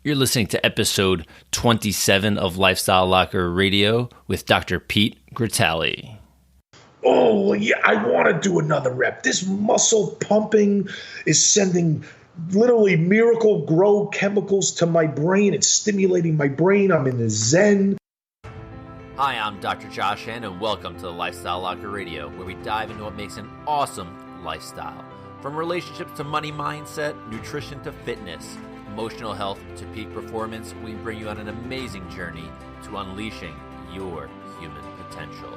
You're listening to episode 27 of Lifestyle Locker Radio with Dr. Pete Gratale. Oh, yeah, I want to do another rep. This muscle pumping is sending literally miracle grow chemicals to my brain. It's stimulating my brain. I'm in the zen. Hi, I'm Dr. Josh Haney, and welcome to the Lifestyle Locker Radio, where we dive into what makes an awesome lifestyle. From relationships to money mindset, nutrition to fitness, emotional health to peak performance, we bring you on an amazing journey to unleashing your human potential.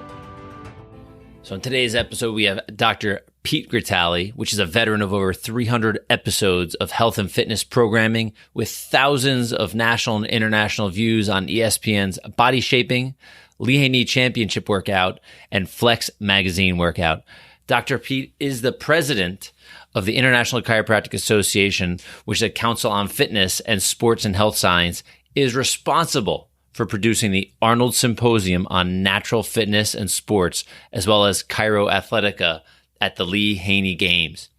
So in today's episode, we have Dr. Pete Gratale, which is a veteran of over 300 episodes of health and fitness programming with thousands of national and international views on ESPN's odyShaping, Haney Championship Workout, and Flex Magazine Workout. Dr. Pete is the president of the International Chiropractic Association, which is a council on fitness and sports and health science, is responsible for producing the Arnold Symposium on natural fitness and sports, as well as ChiroAthletica at the Haney Games.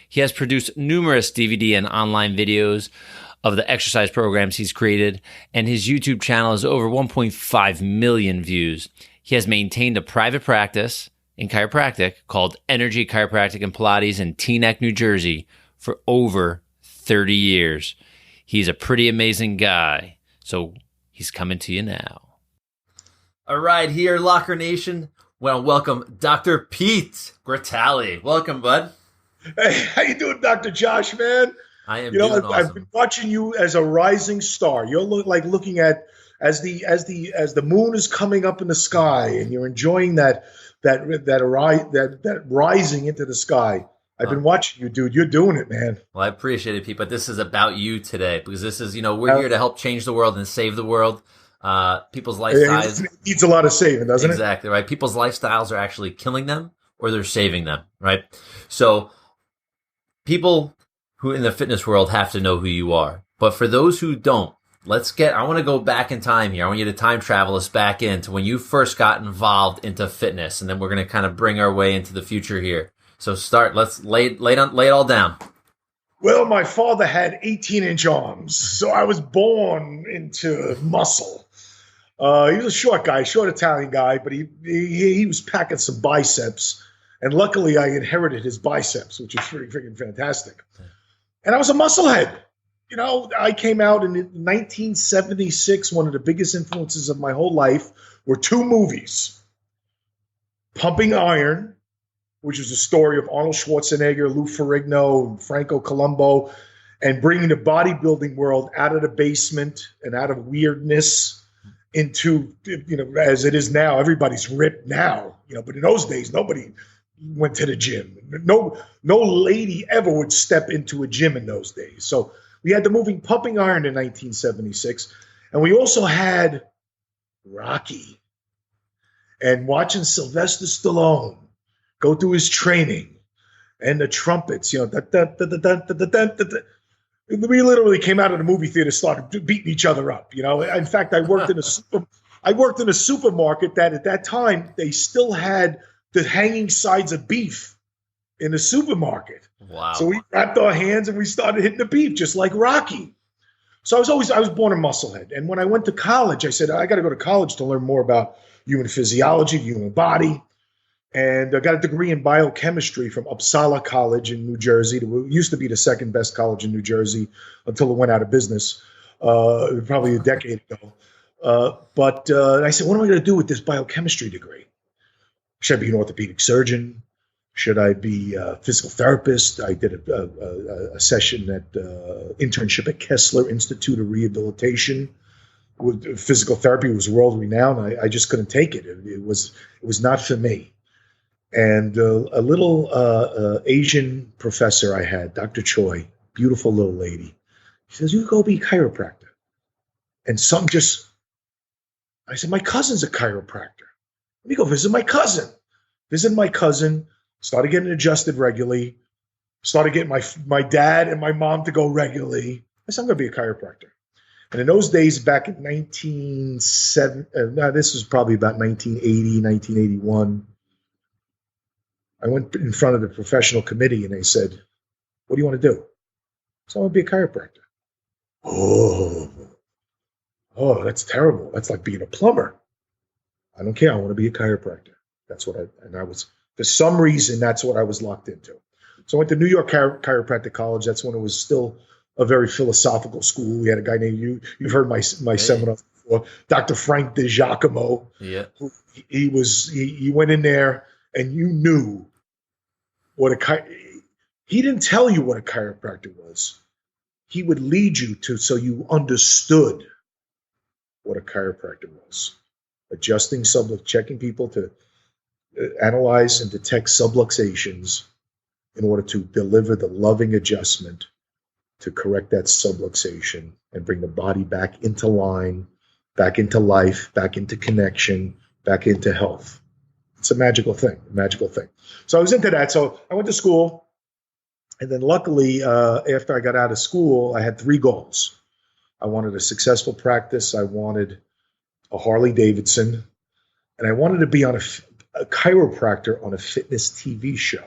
He has produced numerous DVD and online videos of the exercise programs he's created, and his YouTube channel has over 1.5 million views. He has maintained a private practice in chiropractic called Energy Chiropractic and Pilates in Teaneck, New Jersey for over 30 years. He's a pretty amazing guy. So he's coming to you now. All right, here, Locker Nation. Well, welcome Dr. Pete Gratale. Welcome, bud. Hey, how you doing, Dr. Josh, man? I am doing awesome. I've been watching you as a rising star. You're looking at as the moon is coming up in the sky, and you're enjoying that rising into the sky. I've been watching you, dude. You're doing it, man. Well, I appreciate it, Pete, but this is about you today because this is, we're here to help change the world and save the world. People's lifestyles. It needs a lot of saving, doesn't it? Exactly, right? People's lifestyles are actually killing them or they're saving them, right? So people who in the fitness world have to know who you are. But for those who don't, I want to go back in time here. I want you to time travel us back into when you first got involved into fitness, and then we're going to kind of bring our way into the future here. So let's lay it all down. Well, my father had 18-inch arms, so I was born into muscle. He was a short guy, short Italian guy, but he was packing some biceps, and luckily I inherited his biceps, which is pretty freaking fantastic. And I was a musclehead. I came out in 1976. One of the biggest influences of my whole life were two movies. Pumping Iron, which is the story of Arnold Schwarzenegger, Lou Ferrigno, and Franco Columbu, and bringing the bodybuilding world out of the basement and out of weirdness into, as it is now. Everybody's ripped now, but in those days, nobody went to the gym. No lady ever would step into a gym in those days. So we had the movie Pumping Iron in 1976, and we also had Rocky. And watching Sylvester Stallone go through his training and the trumpets, we literally came out of the movie theater, started beating each other up. In fact, I worked in a supermarket that at that time they still had the hanging sides of beef in the supermarket. Wow. So we wrapped our hands and we started hitting the beef just like Rocky. So I was born a musclehead. And when I went to college, I said, I got to go to college to learn more about human physiology, the human body. And I got a degree in biochemistry from Uppsala College in New Jersey. It used to be the second best college in New Jersey until it went out of business, probably a decade ago. But I said, what am I going to do with this biochemistry degree? Should I be an orthopedic surgeon? Should I be a physical therapist? I did a session at internship at Kessler Institute of Rehabilitation. With physical therapy was world renowned. I just couldn't take it. It was not for me. And a little Asian professor I had, Dr. Choi, beautiful little lady. She says, "You go be a chiropractor." And I said, "My cousin's a chiropractor. Let me go visit my cousin." Visited my cousin. Started getting adjusted regularly. Started getting my dad and my mom to go regularly. I said, I'm going to be a chiropractor. And in those days, back in this was probably about 1980, 1981, I went in front of the professional committee and they said, what do you want to do? So I want to be a chiropractor. Oh, Oh, that's terrible. That's like being a plumber. I don't care. I want to be a chiropractor. For some reason, that's what I was locked into. So I went to New York Chiropractic College. That's when it was still a very philosophical school. We had a guy named you've heard my seminar before, Dr. Frank DiGiacomo. Yeah. He went in there and you knew he didn't tell you what a chiropractor was. He would lead you so you understood what a chiropractor was. Adjusting checking people to analyze and detect subluxations in order to deliver the loving adjustment to correct that subluxation and bring the body back into line, back into life, back into connection, back into health. It's a magical thing. So I was into that. So I went to school, and then luckily, after I got out of school, I had 3 goals. I wanted a successful practice. I wanted a Harley Davidson, and I wanted to be on a chiropractor on a fitness TV show.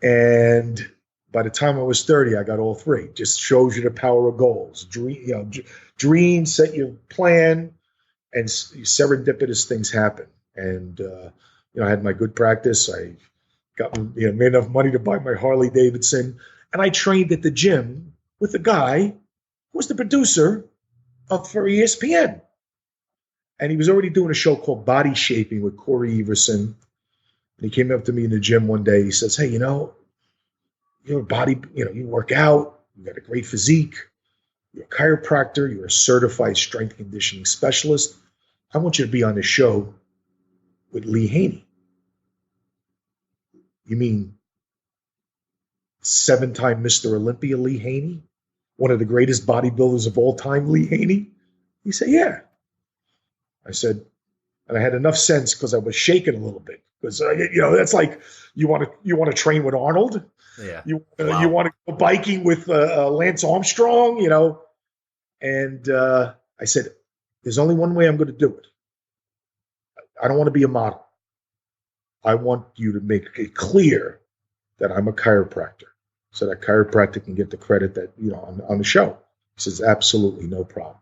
And by the time I was 30, I got all 3. Just shows you the power of goals. Dream, set your plan, and serendipitous things happen. And I had my good practice. I got made enough money to buy my Harley Davidson, and I trained at the gym with a guy who was the producer for ESPN. And he was already doing a show called odyShaping with Corey Everson. And he came up to me in the gym one day. He says, "Hey, you're a body, you work out, you got a great physique, you're a chiropractor, you're a certified strength conditioning specialist. I want you to be on the show with Lee Haney." "You mean 7-time Mr. Olympia Lee Haney? One of the greatest bodybuilders of all time, Lee Haney?" He said, "Yeah." I said, and I had enough sense because I was shaking a little bit. Because that's like you want to train with Arnold, Yeah. You want to go biking with Lance Armstrong, And I said, "There's only one way I'm going to do it. I don't want to be a model. I want you to make it clear that I'm a chiropractor, so that chiropractic can get the credit that on the show." He says, "Absolutely, no problem."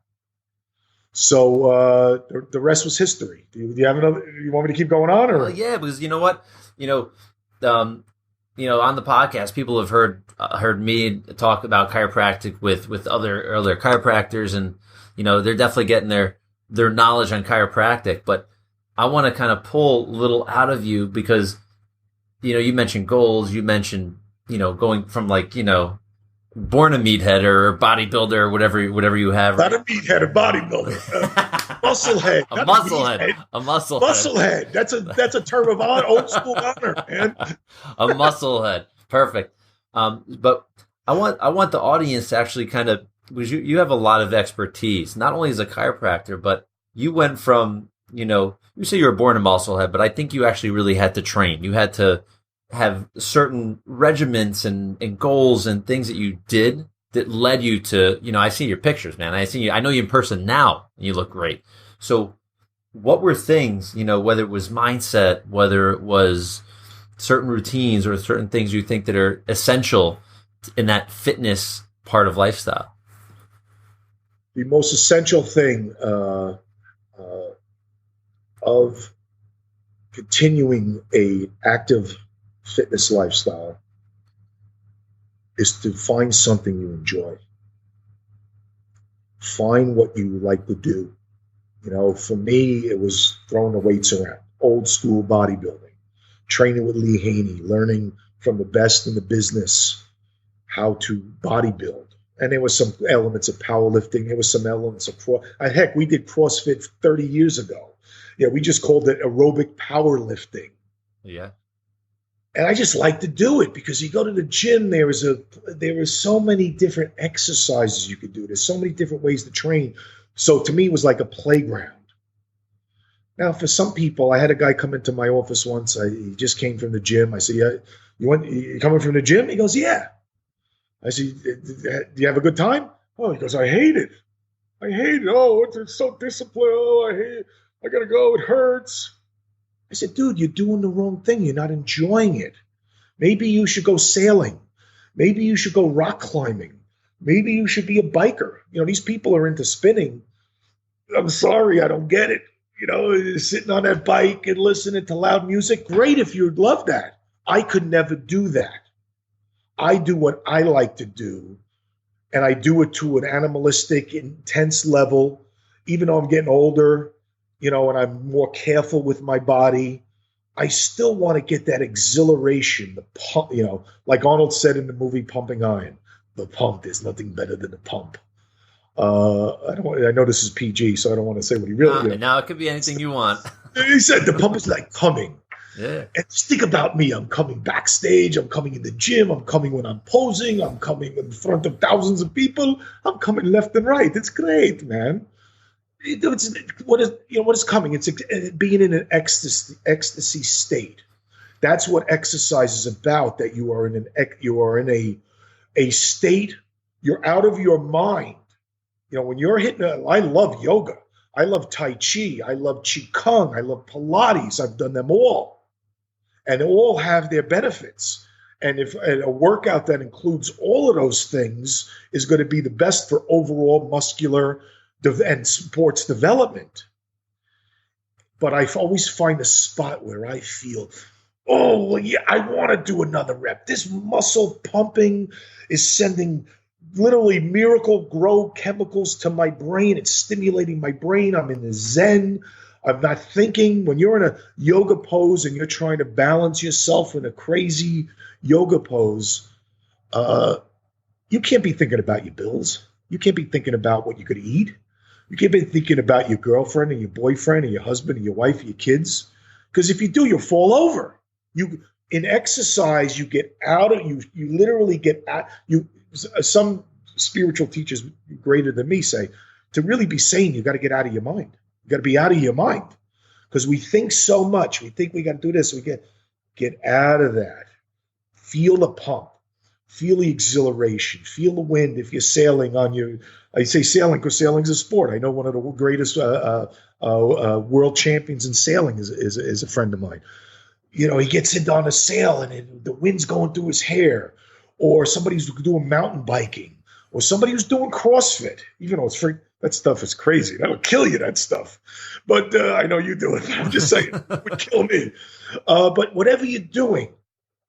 So the rest was history. Do you have another? You want me to keep going on, or? Well, yeah, because you know what, on the podcast, people have heard me talk about chiropractic with other chiropractors, and they're definitely getting their knowledge on chiropractic. But I want to kind of pull a little out of you because you mentioned goals, you mentioned going from born a meathead or bodybuilder or whatever you have. Not a meathead, a bodybuilder. Musclehead. A musclehead. A musclehead. Musclehead. That's a term of old school honor, man. A musclehead. Perfect. But I want the audience to actually kind of, because you have a lot of expertise, not only as a chiropractor, but you went from, you say you were born a musclehead, but I think you actually really had to train. You had to have certain regiments and goals and things that you did that led you to, I see your pictures, man. I know you in person now, and you look great. So what were things, whether it was mindset, whether it was certain routines or certain things you think that are essential in that fitness part of lifestyle? The most essential thing of continuing a active fitness lifestyle is to find something you enjoy. Find what you like to do. For me, it was throwing the weights around, old school bodybuilding, training with Lee Haney, learning from the best in the business how to bodybuild. And there was some elements of powerlifting. There was some elements of heck, we did CrossFit 30 years ago. We just called it aerobic powerlifting. Yeah. And I just like to do it because you go to the gym, there is so many different exercises you could do. There's so many different ways to train. So to me, it was like a playground. Now, for some people, I had a guy come into my office once. He just came from the gym. I said, "Yeah, you coming from the gym?" He goes, "Yeah." I said, "Do you have a good time?" "Oh," he goes, "I hate it. I hate it. Oh, it's so disciplined. Oh, I hate it. I got to go. It hurts." I said, "Dude, you're doing the wrong thing. You're not enjoying it. Maybe you should go sailing. Maybe you should go rock climbing. Maybe you should be a biker. These people are into spinning. I'm sorry, I don't get it. Sitting on that bike and listening to loud music. Great if you love that. I could never do that. I do what I like to do, and I do it to an animalistic, intense level, even though I'm getting older, and I'm more careful with my body. I still want to get that exhilaration, the pump, like Arnold said in the movie Pumping Iron, the pump, there's nothing better than the pump. I know this is PG, so I don't want to say what he really. Now it could be anything you want. He said the pump is like coming. Yeah. And just think about me. I'm coming backstage. I'm coming in the gym. I'm coming when I'm posing. I'm coming in front of thousands of people. I'm coming left and right. It's great, man. What is coming? It's being in an ecstasy state. That's what exercise is about. That you are in a state. You're out of your mind. When you're hitting, I love yoga. I love Tai Chi. I love Qigong. I love Pilates. I've done them all. And all have their benefits. And if a workout that includes all of those things is going to be the best for overall muscular and sports development. But I always find a spot where I feel, oh, yeah, I want to do another rep. This muscle pumping is sending literally miracle grow chemicals to my brain. It's stimulating my brain. I'm in the zen. I'm not thinking. When you're in a yoga pose and you're trying to balance yourself in a crazy yoga pose, you can't be thinking about your bills. You can't be thinking about what you're going to eat. You can't be thinking about your girlfriend and your boyfriend and your husband and your wife and your kids. Because if you do, you'll fall over. In exercise, you get out of you literally get out. Some spiritual teachers greater than me say, to really be sane, you got to get out of your mind. You got to be out of your mind, because we think so much. We think we got to do this. We get out of that. Feel the pump. Feel the exhilaration. Feel the wind. If you're sailing I say sailing because sailing is a sport. I know one of the greatest world champions in sailing is a friend of mine. He gets into on a sail and the wind's going through his hair. Or somebody who's doing mountain biking, or somebody who's doing CrossFit, even though it's free. That stuff is crazy. That would kill you, that stuff. But I know you do it. I'm just saying, it would kill me. But whatever you're doing,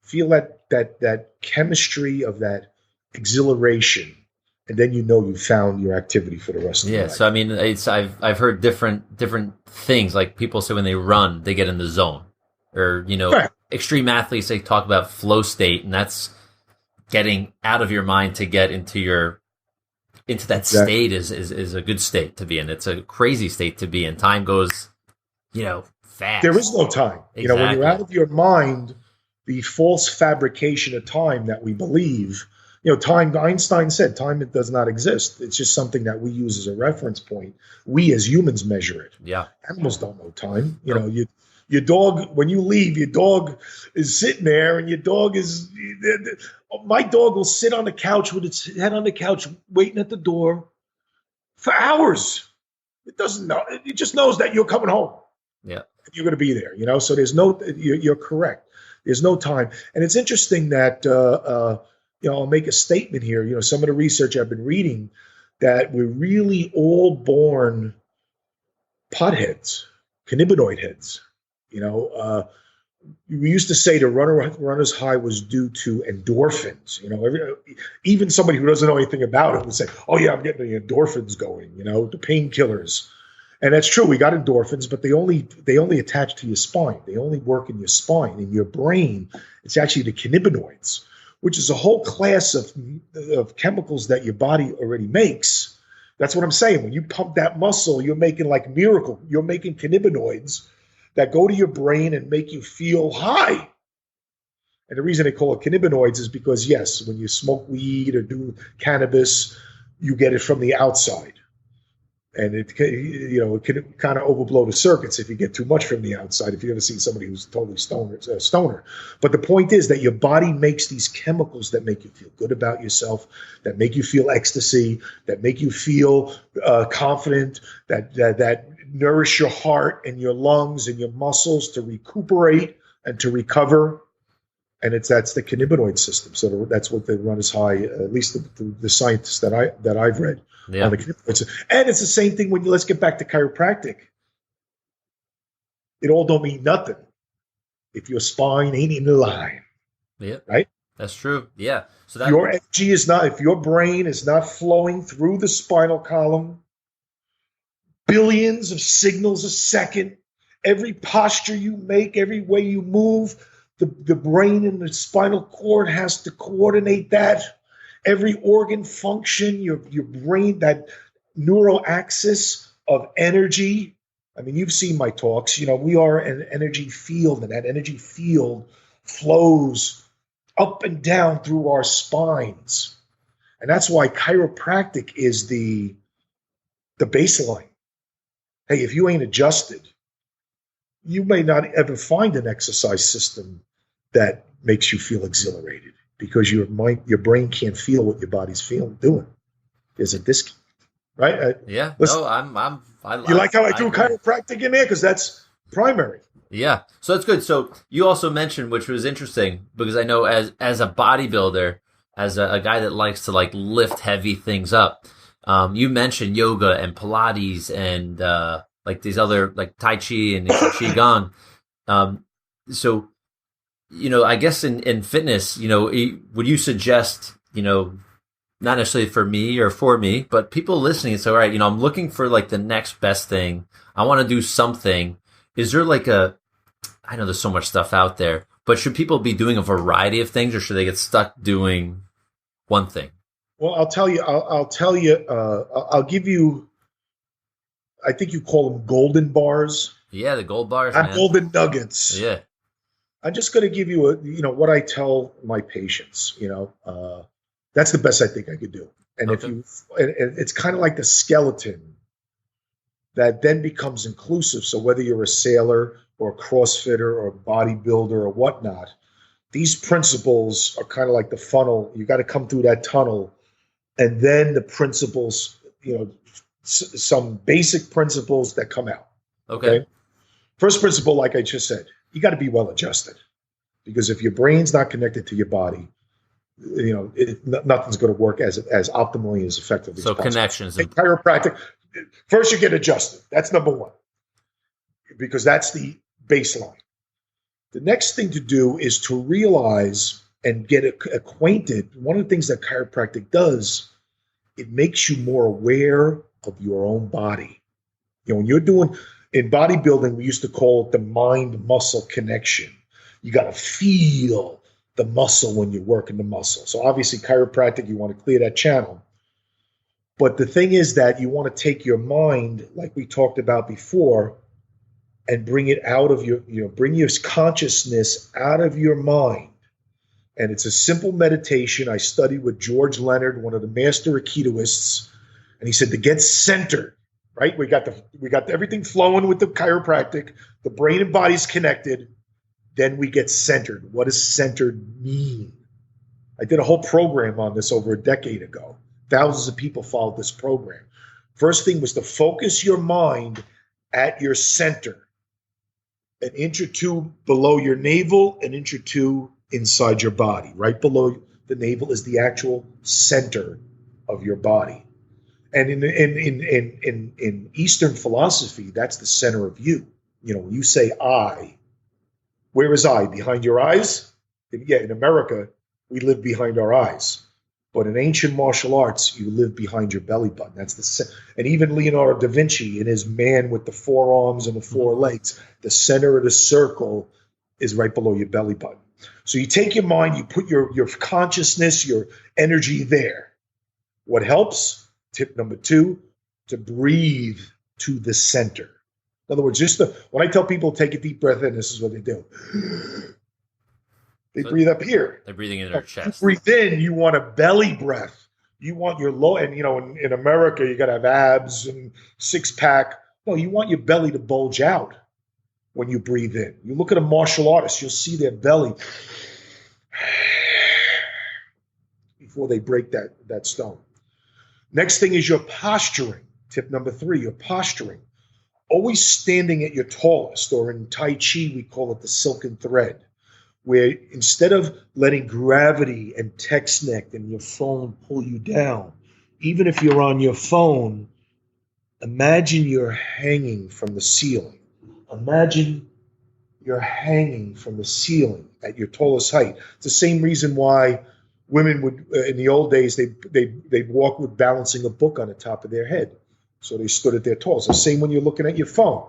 feel that chemistry of that exhilaration, and then you found your activity for the rest of the night. So I mean, I've heard different things. Like people say when they run, they get in the zone, or Right. Extreme athletes, they talk about flow state, and that's getting out of your mind to get into that state is a good state to be in. It's a crazy state to be in. Time goes, fast. There is no time. Exactly. When you're out of your mind, the false fabrication of time that we believe, time, Einstein said, time does not exist. It's just something that we use as a reference point. We as humans measure it. Yeah. Animals don't know time. Your dog, when you leave, your dog is sitting there, and your dog is. My dog will sit on the couch with its head on the couch, waiting at the door for hours. It doesn't know. It just knows that you're coming home. Yeah, you're going to be there. So there's no. You're correct. There's no time, and it's interesting that I'll make a statement here. Some of the research I've been reading, that we're really all born potheads, cannabinoid heads. We used to say the runner's high was due to endorphins. Even somebody who doesn't know anything about it would say, "Oh yeah, I'm getting the endorphins going." The painkillers, and that's true. We got endorphins, but they only attach to your spine. They only work in your spine. In your brain, it's actually the cannabinoids, which is a whole class of chemicals that your body already makes. That's what I'm saying. When you pump that muscle, you're making like miracle. You're making cannabinoids that go to your brain and make you feel high. And the reason they call it cannabinoids is because, yes, when you smoke weed or do cannabis, you get it from the outside. And it can kind of overblow the circuits if you get too much from the outside, if you've ever seen somebody who's totally stoner. But the point is that your body makes these chemicals that make you feel good about yourself, that make you feel ecstasy, that make you feel confident, that nourish your heart and your lungs and your muscles to recuperate and to recover. And that's the cannabinoid system. So that's what they run as high, at least the scientists that I've read on the cannabinoid system. And it's the same thing when let's get back to chiropractic. It all don't mean nothing if your spine ain't in the line. Yeah. Right? That's true. Yeah. So that your energy is not, if your brain is not flowing through the spinal column, billions of signals a second, every posture you make, every way you move, the brain and the spinal cord has to coordinate that. Every organ function, your brain, that neural axis of energy. I mean, you've seen my talks. We are an energy field, and that energy field flows up and down through our spines. And that's why chiropractic is the baseline. Hey, if you ain't adjusted, you may not ever find an exercise system that makes you feel exhilarated because your brain can't feel what your body's doing. There's a disconnect, right? Yeah. Listen, No, you like how I do chiropractic in there because that's primary. Yeah. So that's good. So you also mentioned, which was interesting because I know as a bodybuilder, as a guy that likes to like lift heavy things up, you mentioned yoga and Pilates and like these other like Tai Chi and Qigong. So, I guess in fitness, would you suggest, not necessarily for me or for me, but people listening and say, all right, I'm looking for like the next best thing. I want to do something. Is there like I know there's so much stuff out there, but should people be doing a variety of things or should they get stuck doing one thing? Well, I'll tell you, I'll give you, I think you call them golden bars. Yeah, the gold bars. Not golden nuggets. Yeah. I'm just going to give you what I tell my patients, that's the best I think I could do. And Okay. it's kind of like the skeleton that then becomes inclusive. So whether you're a sailor or a CrossFitter or a bodybuilder or whatnot, these principles are kind of like the funnel. You got to come through that tunnel. And then the principles, some basic principles that come out. Okay. First principle, like I just said, you got to be well adjusted. Because if your brain's not connected to your body, nothing's going to work as optimally, as effectively as possible. So connections. In chiropractic, first you get adjusted. That's number one. Because that's the baseline. The next thing to do is to realize and get acquainted. One of the things that chiropractic does, it makes you more aware of your own body. When you're doing, in bodybuilding, we used to call it the mind-muscle connection. You got to feel the muscle when you're working the muscle. So obviously chiropractic, you want to clear that channel. But the thing is that you want to take your mind, like we talked about before, and bring it out of bring your consciousness out of your mind. And it's a simple meditation. I studied with George Leonard, one of the master Aikidoists, and he said to get centered, right? We got everything flowing with the chiropractic, the brain and body's connected, then we get centered. What does centered mean? I did a whole program on this over a decade ago. Thousands of people followed this program. First thing was to focus your mind at your center. An inch or two below your navel, an inch or two inside your body. Right below the navel is the actual center of your body. And in Eastern philosophy, that's the center of you. When you say I, where is I? Behind your eyes? Yeah, in America, we live behind our eyes. But in ancient martial arts, you live behind your belly button. And even Leonardo da Vinci in his man with the four arms and the four legs, the center of the circle is right below your belly button. So you take your mind, you put your consciousness, your energy there. What helps? Tip number 2, to breathe to the center. In other words, when I tell people take a deep breath in, this is what they do. They breathe up here. They're breathing in their chest. You breathe in, you want a belly breath. You want your low, and in America, you got to have abs and six-pack. No, you want your belly to bulge out when you breathe in. You look at a martial artist, you'll see their belly before they break that stone. Next thing is your posturing. Tip number 3, your posturing. Always standing at your tallest, or in Tai Chi, we call it the silken thread. where instead of letting gravity and text-neck and your phone pull you down, even if you're on your phone, imagine you're hanging from the ceiling. Imagine you're hanging from the ceiling at your tallest height. It's the same reason why women would, in the old days, they'd walk with balancing a book on the top of their head. So they stood at their tallest. The same when you're looking at your phone.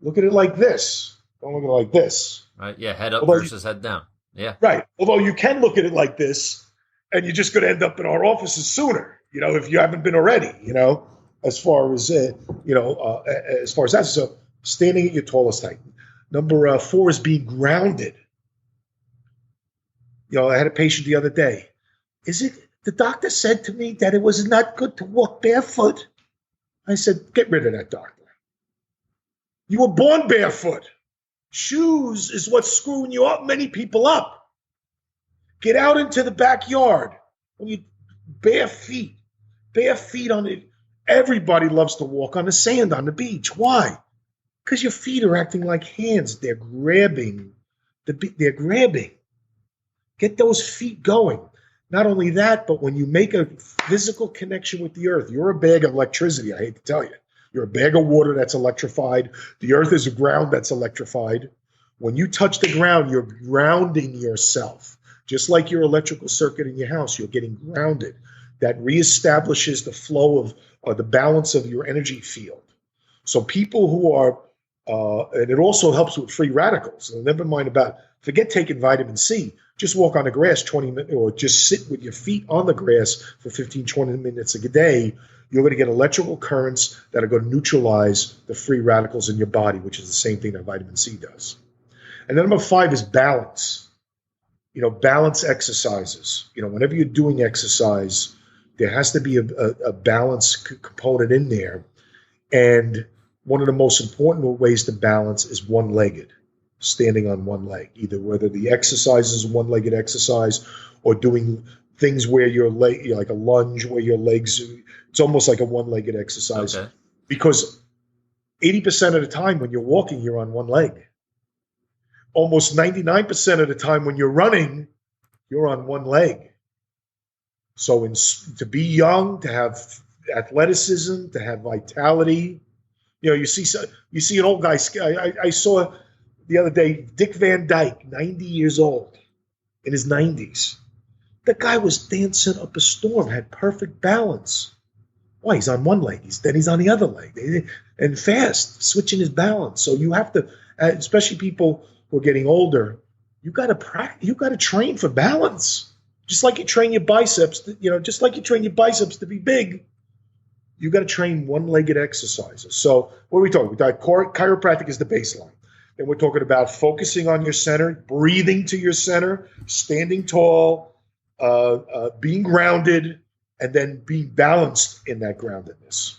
Look at it like this. Don't look at it like this. Right. Yeah. Head up versus head down. Yeah. Right. Although you can look at it like this, and you're just going to end up in our offices sooner, if you haven't been already, as far as, as far as that. So standing at your tallest height. Number 4 is being grounded. I had a patient the other day. The doctor said to me that it was not good to walk barefoot. I said, get rid of that, doctor. You were born barefoot. Shoes is what's screwing you up, many people up. Get out into the backyard. When you bare feet on it. Everybody loves to walk on the sand on the beach. Why? Because your feet are acting like hands. They're grabbing. They're grabbing. Get those feet going. Not only that, but when you make a physical connection with the earth, you're a bag of electricity, I hate to tell you. You're a bag of water that's electrified. The earth is a ground that's electrified. When you touch the ground, you're grounding yourself. Just like your electrical circuit in your house, you're getting grounded. That reestablishes the flow of, or the balance of your energy field. So people who are, and it also helps with free radicals. And never mind forget taking vitamin C. Just walk on the grass 20 minutes, or just sit with your feet on the grass for 15, 20 minutes a day. You're going to get electrical currents that are going to neutralize the free radicals in your body, which is the same thing that vitamin C does. And then number 5 is balance. Balance exercises. Whenever you're doing exercise, there has to be a balance component in there. And one of the most important ways to balance is one-legged, standing on one leg, either whether the exercise is a one-legged exercise or doing things where your leg, like a lunge where your legs, it's almost like a one-legged exercise. Okay. Because 80% of the time when you're walking, you're on one leg. Almost 99% of the time when you're running, you're on one leg. So to be young, to have athleticism, to have vitality, you see an old guy. I saw the other day, Dick Van Dyke, 90 years old, in his 90s. The guy was dancing up a storm, had perfect balance. Why? He's on one leg. Then he's on the other leg. And fast, switching his balance. So you have to, especially people who are getting older, you got to practice. You got to train for balance. Just like you train your biceps, just like you train your biceps to be big, you got to train one-legged exercises. So what are we talking about? Chiropractic is the baseline. And we're talking about focusing on your center, breathing to your center, standing tall, being grounded, and then being balanced in that groundedness.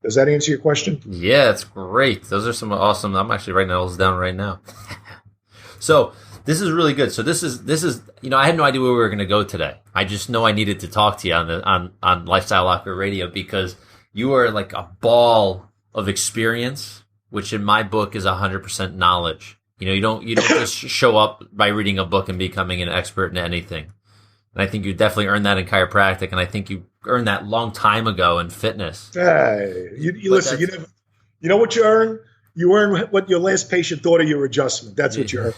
Does that answer your question? Yeah, it's great. Those are some awesome. I'm actually writing those down right now. So this is really good. So this is I had no idea where we were going to go today. I just know I needed to talk to you on Lifestyle Locker Radio because you are like a ball of experience, which in my book is 100% knowledge. You don't just show up by reading a book and becoming an expert in anything. And I think you definitely earned that in chiropractic, and I think you earned that long time ago in fitness. Hey, you listen. You know what you earn? You earn what your last patient thought of your adjustment. That's what you earn.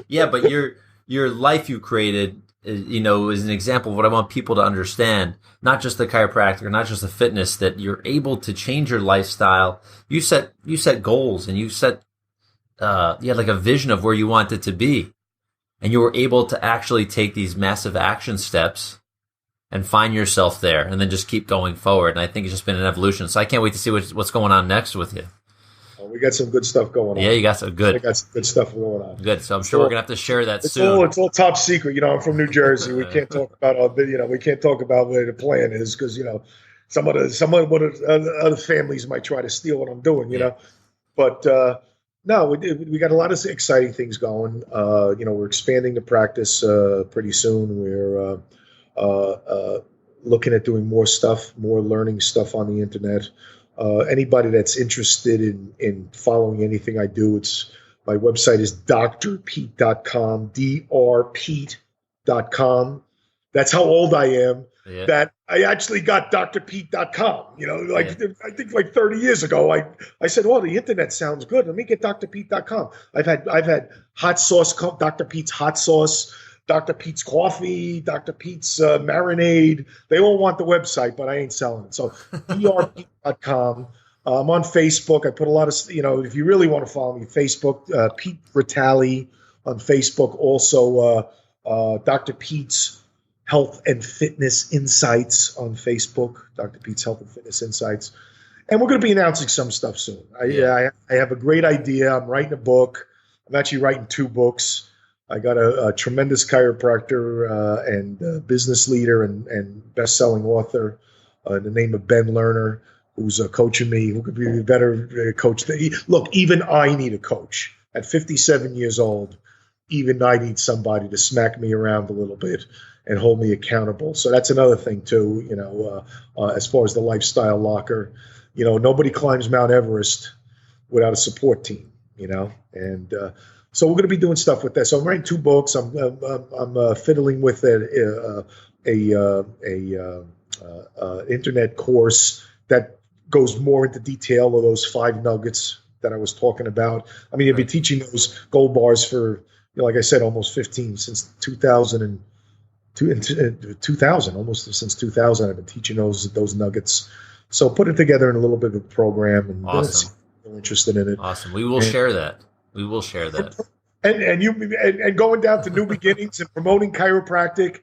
Yeah, but your life you created, is an example of what I want people to understand. Not just the chiropractic, or not just the fitness, that you're able to change your lifestyle. You set goals, and you set you had like a vision of where you want it to be. And you were able to actually take these massive action steps and find yourself there and then just keep going forward. And I think it's just been an evolution. So I can't wait to see what's going on next with you. Well, we got some good stuff going on. Yeah, you got some good. We got some good stuff going on. Good. So I'm sure we're going to have to share that soon. It's all top secret. I'm from New Jersey. We can't talk about we can't talk about where the plan is because, some of the other families might try to steal what I'm doing, But, no, we got a lot of exciting things going. We're expanding the practice pretty soon. We're looking at doing more stuff, more learning stuff on the internet. Anybody that's interested in following anything I do, it's My website is drpete.com, drpete.com. That's how old I am. Yeah. That I actually got drpete.com. I think like 30 years ago, I said, "Oh, the internet sounds good. Let me get drpete.com." I've had hot sauce, Dr. Pete's hot sauce, Dr. Pete's coffee, Dr. Pete's marinade. They all want the website, but I ain't selling it. So drpete.com. I'm on Facebook. I put a lot of, if you really want to follow me, Facebook, Pete Gratale on Facebook. Also, Dr. Pete's Health and Fitness Insights on Facebook, Dr. Pete's Health and Fitness Insights. And we're going to be announcing some stuff soon. I have a great idea. I'm writing a book. I'm actually writing 2 books. I got a tremendous chiropractor and business leader and best-selling author in the name of Ben Lerner, who's coaching me, who could be a better coach. Look, even I need a coach. At 57 years old, even I need somebody to smack me around a little bit and hold me accountable. So that's another thing too, as far as the lifestyle locker. Nobody climbs Mount Everest without a support team, and so we're going to be doing stuff with that. So I'm writing 2 books. I'm fiddling with a internet course that goes more into detail of those 5 nuggets that I was talking about. I mean, I've been teaching those gold bars for, like I said, almost 15 since 2000 almost since 2000. I've been teaching those nuggets. So put it together in a little bit of a program, and awesome. They're interested in it. Awesome. We will share that. We will share that. And going down to new beginnings and promoting chiropractic,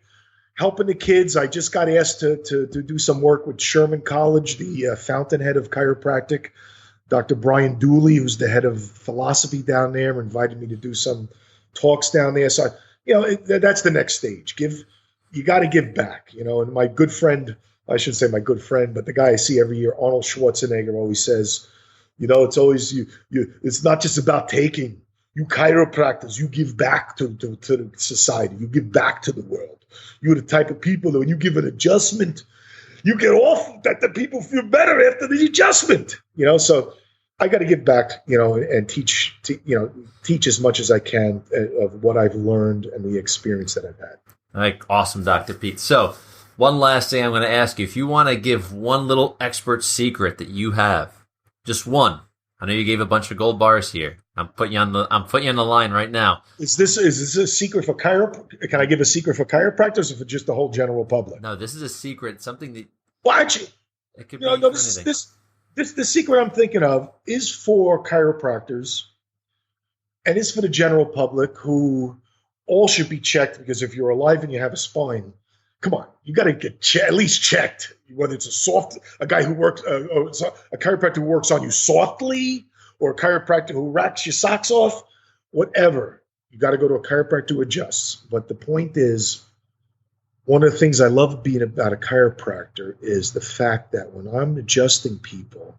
helping the kids. I just got asked to do some work with Sherman College, the fountainhead of chiropractic. Dr. Brian Dooley, who's the head of philosophy down there, invited me to do some talks down there. So, that's the next stage. You got to give back, and my good friend, I shouldn't say my good friend, but the guy I see every year, Arnold Schwarzenegger, always says, it's always it's not just about taking. You chiropractors, you give back to the society. You give back to the world. You're the type of people that when you give an adjustment, you get off that the people feel better after the adjustment. So I got to give back, and teach as much as I can of what I've learned and the experience that I've had. All right, awesome, Dr. Pete. So one last thing I'm going to ask you, if you want to give one little expert secret that you have, just one. I know you gave a bunch of gold bars here. I'm putting you on the line right now. Is this a secret for chiropractors? Can I give a secret for chiropractors or for just the whole general public? No, this is a secret. Something that. Well, actually, it could be anything. The secret I'm thinking of is for chiropractors, and it's for the general public who all should be checked, because if you're alive and you have a spine, come on, you got to get at least checked. Whether it's a guy who works, a chiropractor who works on you softly, or a chiropractor who racks your socks off, whatever. You got to go to a chiropractor who adjusts. But the point is, one of the things I love being about a chiropractor is the fact that when I'm adjusting people,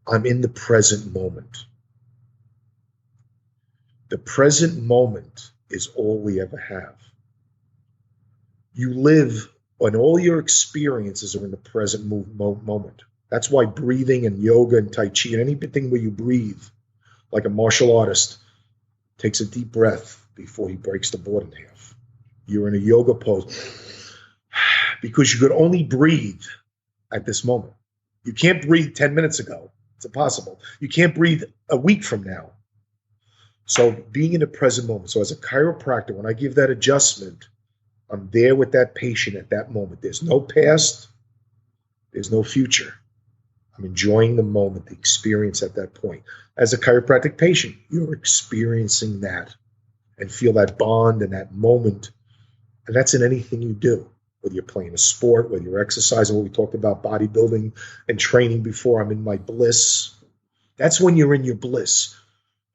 I'm in the present moment. The present moment is all we ever have. You live, and all your experiences are in the present moment. That's why breathing and yoga and Tai Chi and anything where you breathe, like a martial artist, takes a deep breath before he breaks the board in half. You're in a yoga pose because you could only breathe at this moment. You can't breathe 10 minutes ago. It's impossible. You can't breathe a week from now. So being in the present moment. So as a chiropractor, when I give that adjustment, I'm there with that patient at that moment. There's no past. There's no future. I'm enjoying the moment, the experience at that point. As a chiropractic patient, you're experiencing that and feel that bond and that moment. And that's in anything you do, whether you're playing a sport, whether you're exercising, what we talked about, bodybuilding and training before. I'm in my bliss. That's when you're in your bliss.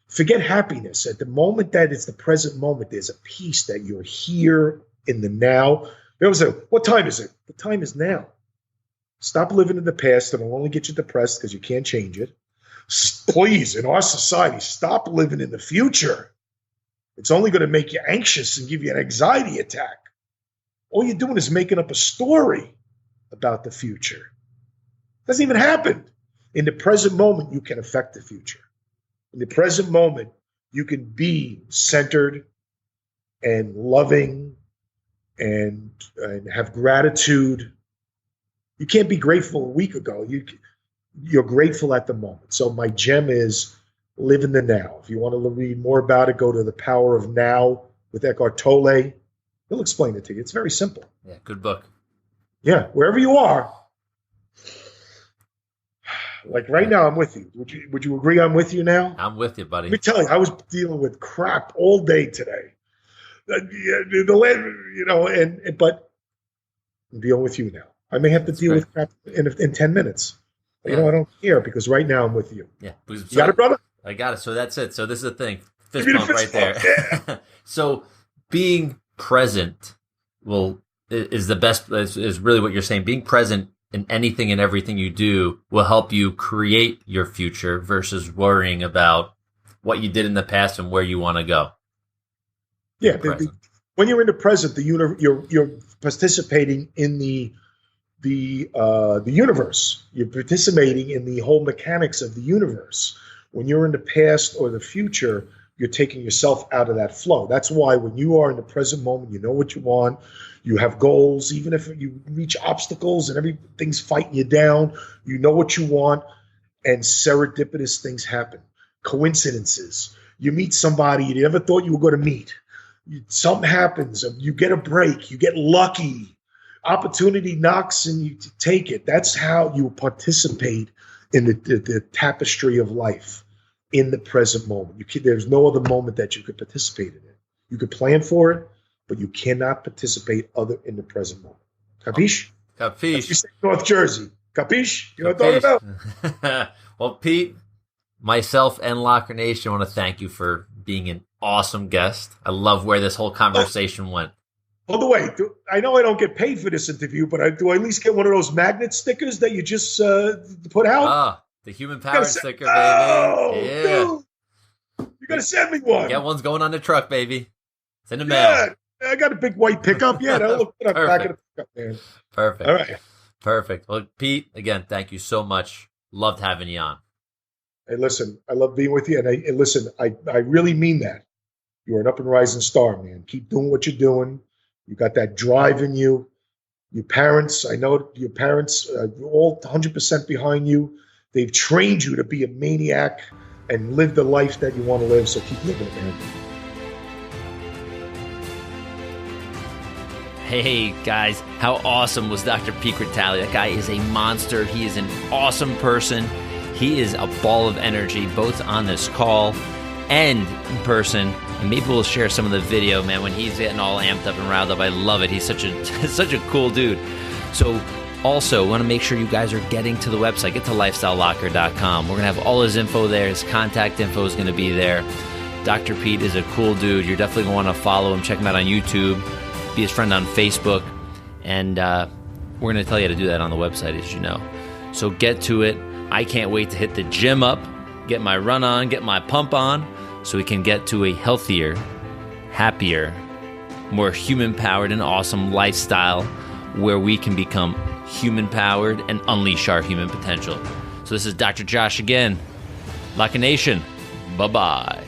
Forget happiness. At the moment that it's the present moment, there's a peace that you're here in the now. There was what time is it? The time is now. Stop living in the past. It'll only get you depressed because you can't change it. Please, in our society, stop living in the future. It's only going to make you anxious and give you an anxiety attack. All you're doing is making up a story about the future. It doesn't even happen. In the present moment, you can affect the future. In the present moment, you can be centered and loving and have gratitude. You can't be grateful a week ago. You're grateful at the moment. So my gem is live in the now. If you want to read more about it, go to The Power of Now with Eckhart Tolle. He'll explain it to you. It's very simple. Yeah, good book. Yeah, wherever you are. Like right now, I'm with you. Would you agree I'm with you now? I'm with you, buddy. Let me tell you, I was dealing with crap all day today. But I'm dealing with you now. I may have to deal with crap in 10 minutes. But I don't care because right now I'm with you. Yeah. You got it, brother? I got it. So that's it. So this is the thing. Fist Give me bump right there. Yeah. So being present is the best, is really what you're saying. Being present in anything and everything you do will help you create your future versus worrying about what you did in the past and where you want to go. Yeah. When you're in the present, you're participating in the universe. You're participating in the whole mechanics of the universe. When you're in the past or the future, you're taking yourself out of that flow. That's why when you are in the present moment, you know what you want. You have goals, even if you reach obstacles and everything's fighting you down, you know what you want, and serendipitous things happen. Coincidences. You meet somebody you never thought you were going to meet. Something happens. You get a break. You get lucky. Opportunity knocks and you take it. That's how you participate in the tapestry of life in the present moment. There's no other moment that you could participate in it. You could plan for it, but you cannot participate other in the present moment. Capiche? Capiche. You say North Jersey. Capiche? You know what I'm talking about? Well, Pete, myself and Locker Nation want to thank you for being an awesome guest. I love where this whole conversation went. By the way, I know I don't get paid for this interview, but do I at least get one of those magnet stickers that you just put out? Ah, the human power sticker, baby. Oh, yeah. Dude. You got to send me one. Get one's going on the truck, baby. It's in the mail. I got a big white pickup. Yeah, that'll look good on the back of the pickup, man. Perfect. All right. Perfect. Well, Pete, again, thank you so much. Loved having you on. Hey, listen, I love being with you. And listen, I really mean that. You're an up and rising star, man. Keep doing what you're doing. You got that drive in you. Your parents, I know your parents are all 100% behind you. They've trained you to be a maniac and live the life that you want to live. So keep living it, man. Hey guys, how awesome was Dr. Pete Gratale? That guy is a monster. He is an awesome person. He is a ball of energy, both on this call and in person. And maybe we'll share some of the video, man, when he's getting all amped up and riled up. I love it. He's such a cool dude. So also want to make sure you guys are getting to the website. Get to lifestylelocker.com. We're going to have all his info there. His contact info is going to be there. Dr. Pete is a cool dude. You're definitely going to want to follow him. Check him out on YouTube. Be his friend on Facebook. And we're going to tell you how to do that on the website, as you know. So get to it. I can't wait to hit the gym up, get my run on, get my pump on, so we can get to a healthier, happier, more human-powered and awesome lifestyle where we can become human-powered and unleash our human potential. So this is Dr. Josh again. Locker Nation, bye-bye.